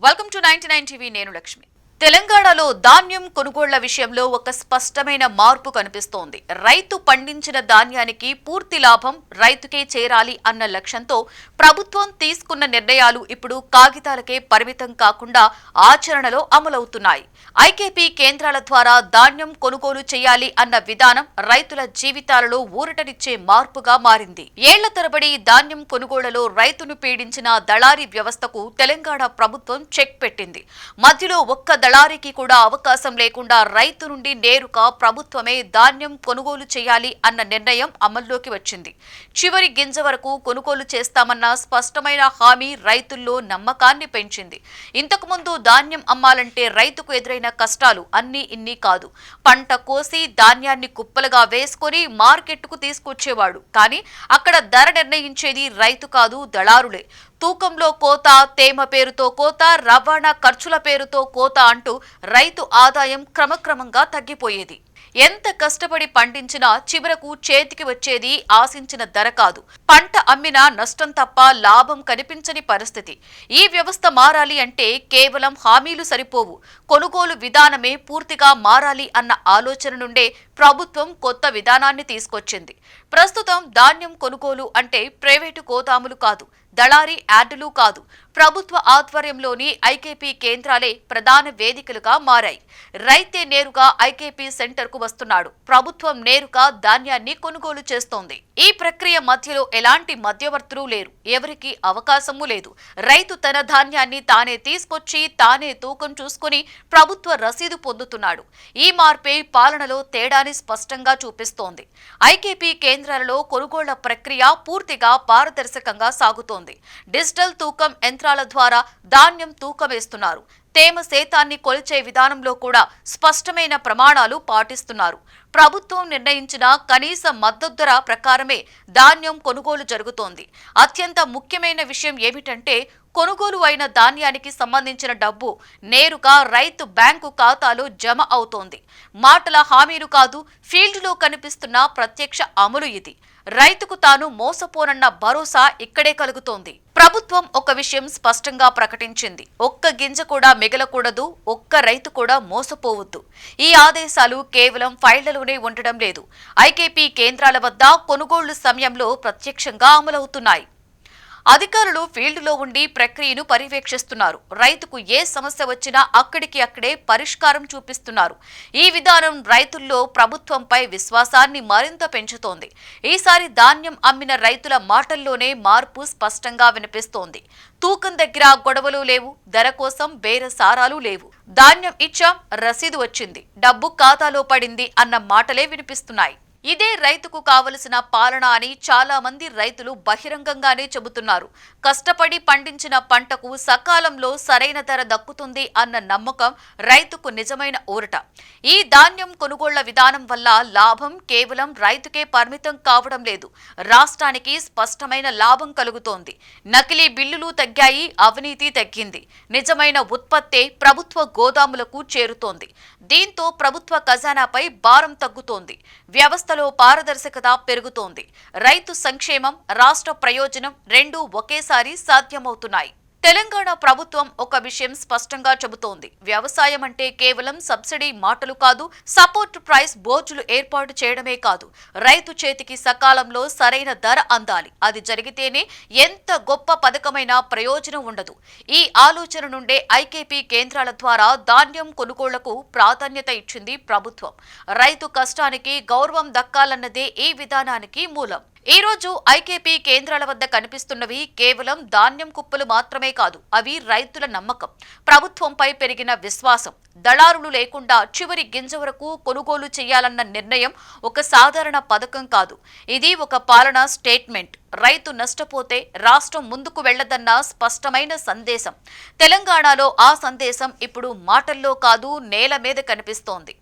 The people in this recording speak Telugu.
Welcome to 99 TV. నేను లక్ష్మి. తెలంగాణలో ధాన్యం కొనుగోళ్ల విషయంలో ఒక స్పష్టమైన మార్పు కనిపిస్తోంది. రైతు పండించిన ధాన్యానికి పూర్తి లాభం రైతుకే చేరాలి అన్న లక్ష్యంతో ప్రభుత్వం తీసుకున్న నిర్ణయాలు ఇప్పుడు కాగితాలకే పరిమితం కాకుండా ఆచరణలో అమలవుతున్నాయి. ఐకేపీ కేంద్రాల ద్వారా ధాన్యం కొనుగోలు చేయాలి అన్న విధానం రైతుల జీవితాలలో ఊరటనిచ్చే మార్పుగా మారింది. ఏళ్ల తరబడి ధాన్యం కొనుగోళ్లలో రైతును పీడించిన దళారీ వ్యవస్థకు తెలంగాణ ప్రభుత్వం చెక్ పెట్టింది. మధ్యలో ఒక్క దళారీకి కూడా అవకాశం లేకుండా రైతు నుండి నేరుగా ప్రభుత్వమే ధాన్యం కొనుగోలు చేయాలి అన్న నిర్ణయం అమల్లోకి వచ్చింది. చివరి గింజ వరకు కొనుగోలు చేస్తామన్న స్పష్టమైన హామీ రైతుల్లో నమ్మకాన్ని పెంచింది. ఇంతకుముందు ధాన్యం అమ్మాలంటే రైతుకు ఎదురైన కష్టాలు అన్నీ ఇన్ని కాదు. పంట కోసి ధాన్యాన్ని కుప్పలుగా వేసుకొని మార్కెట్కు తీసుకొచ్చేవాడు. కానీ అక్కడ ధర నిర్ణయించేది రైతు కాదు, దళారులే. తూకంలో కోత, తేమ పేరుతో కోత, రవాణా ఖర్చుల పేరుతో కోత అంటూ రైతు ఆదాయం క్రమక్రమంగా తగ్గిపోయేది. ఎంత కష్టపడి పండించినా చివరకు చేతికి వచ్చేది ఆశించిన ధర కాదు. పంట అమ్మినా నష్టం తప్ప లాభం కనిపించని పరిస్థితి. ఈ వ్యవస్థ మారాలి అంటే కేవలం హామీలు సరిపోవు, కొనుగోలు విధానమే పూర్తిగా మారాలి అన్న ఆలోచన నుండే ప్రభుత్వం కొత్త విధానాన్ని తీసుకొచ్చింది. ప్రస్తుతం ధాన్యం కొనుగోలు అంటే ప్రైవేటు గోదాములు కాదు, దళారీ యార్డులు కాదు, ప్రభుత్వ ఆధ్వర్యంలోని ఐకేపీ కేంద్రాలే ప్రధాన వేదికలుగా మారాయి. రైతే నేరుగా ఐకేపీ సెంటర్కు వస్తున్నాడు. ప్రభుత్వం నేరుగా ధాన్యాన్ని కొనుగోలు చేస్తోంది. ఈ ప్రక్రియ మధ్యలో ఎలాంటి మధ్యవర్తులు లేరు, ఎవరికి అవకాశమూ లేదు. రైతు తన ధాన్యాన్ని తానే తీసుకొచ్చి తానే తూకం చూసుకుని ప్రభుత్వ రసీదు పొందుతున్నాడు. ఈ మార్పే పాలనలో తేడాని స్పష్టంగా చూపిస్తోంది. ఐకేపీ కేంద్రాలలో కొనుగోళ్ల ప్రక్రియ పూర్తిగా పారదర్శకంగా సాగుతోంది. డిజిటల్ తూకం యంత్రాల ద్వారా ధాన్యం తూకం వేస్తున్నారు. తేమ శాతాన్ని కొలిచే విధానంలో కూడా స్పష్టమైన ప్రమాణాలు పాటిస్తున్నారు. ప్రభుత్వం నిర్ణయించిన కనీస మద్దతు ధర ప్రకారమే ధాన్యం కొనుగోలు జరుగుతోంది. అత్యంత ముఖ్యమైన విషయం ఏమిటంటే కొనుగోలు అయిన ధాన్యానికి సంబంధించిన డబ్బు నేరుగా రైతు బ్యాంకు ఖాతాలో జమ అవుతోంది. మాటల హామీలు కాదు, ఫీల్డ్లో కనిపిస్తున్న ప్రత్యక్ష అమలు ఇది. రైతుకు తాను మోసపోనన్న భరోసా ఇక్కడే కలుగుతోంది. ప్రభుత్వం ఒక విషయం స్పష్టంగా ప్రకటించింది: ఒక్క గింజ కూడా మిగలకూడదు, ఒక్క రైతు కూడా మోసపోవద్దు. ఈ ఆదేశాలు కేవలం ఫైళ్లలోనే ఉండడం లేదు, ఐకేపీ కేంద్రాల వద్ద కొనుగోళ్లు సమయంలో ప్రత్యక్షంగా అమలవుతున్నాయి. అధికారులు ఫీల్డ్లో ఉండి ప్రక్రియను పర్యవేక్షిస్తున్నారు. రైతుకు ఏ సమస్య వచ్చినా అక్కడికి అక్కడే పరిష్కారం చూపిస్తున్నారు. ఈ విధానం రైతుల్లో ప్రభుత్వంపై విశ్వాసాన్ని మరింత పెంచుతోంది. ఈసారి ధాన్యం అమ్మిన రైతుల మాటల్లోనే మార్పు స్పష్టంగా వినిపిస్తోంది. తూకం దగ్గర గొడవలు లేవు, ధర కోసం బేరసారాలు లేవు. ధాన్యం ఇచ్చాం, రసీదు వచ్చింది, డబ్బు ఖాతాలో పడింది అన్న మాటలే వినిపిస్తున్నాయి. ఇదే రైతుకు కావలసిన పాలన అని చాలా మంది రైతులు బహిరంగంగానే చెబుతున్నారు. కష్టపడి పండించిన పంటకు సకాలంలో సరైన ధర దక్కుతుంది అన్న నమ్మకం రైతుకు నిజమైన ఊరట. ఈ ధాన్యం కొనుగోళ్ల విధానం వల్ల లాభం కేవలం రైతుకే పరిమితం కావడం లేదు, రాష్ట్రానికి స్పష్టమైన లాభం కలుగుతోంది. నకిలీ బిల్లులు తగ్గాయి, అవినీతి తగ్గింది. నిజమైన ఉత్పత్తే ప్రభుత్వ గోదాములకు చేరుతోంది. దీంతో ప్రభుత్వ ఖజానాపై భారం తగ్గుతోంది. వ్యవస్థ పారదర్శకత పెరుగుతోంది. రైతు సంక్షేమం, రాష్ట్ర ప్రయోజనం రెండూ ఒకేసారి సాధ్యమవుతున్నాయి. తెలంగాణ ప్రభుత్వం ఒక విషయం స్పష్టంగా చెబుతోంది: వ్యవసాయం అంటే కేవలం సబ్సిడీ మాటలు కాదు, సపోర్ట్ ప్రైస్ బోర్డులు ఏర్పాటు చేయడమే కాదు, రైతు చేతికి సకాలంలో సరైన ధర అందాలి. అది జరిగితేనే ఎంత గొప్ప పథకమైనా ప్రయోజనం ఉండదు. ఈ ఆలోచన నుండే ఐకేపీ కేంద్రాల ద్వారా ధాన్యం కొనుగోళ్లకు ప్రాధాన్యత ఇచ్చింది ప్రభుత్వం. రైతు కష్టానికి గౌరవం దక్కాలన్నదే ఈ విధానానికి మూలం. ఈ రోజు ఐకేపీ కేంద్రాల వద్ద కనిపిస్తున్నవి కేవలం ధాన్యం కుప్పలు మాత్రమే కాదు, అవి రైతుల నమ్మకం, ప్రభుత్వంపై పెరిగిన విశ్వాసం. దళారులు లేకుండా చివరి గింజ వరకు కొనుగోలు చేయాలన్న నిర్ణయం ఒక సాధారణ పథకం కాదు, ఇది ఒక పాలనా స్టేట్మెంట్. రైతు నష్టపోతే రాష్ట్రం ముందుకు వెళ్లదన్న స్పష్టమైన సందేశం. తెలంగాణలో ఆ సందేశం ఇప్పుడు మాటల్లో కాదు, నేల మీద కనిపిస్తోంది.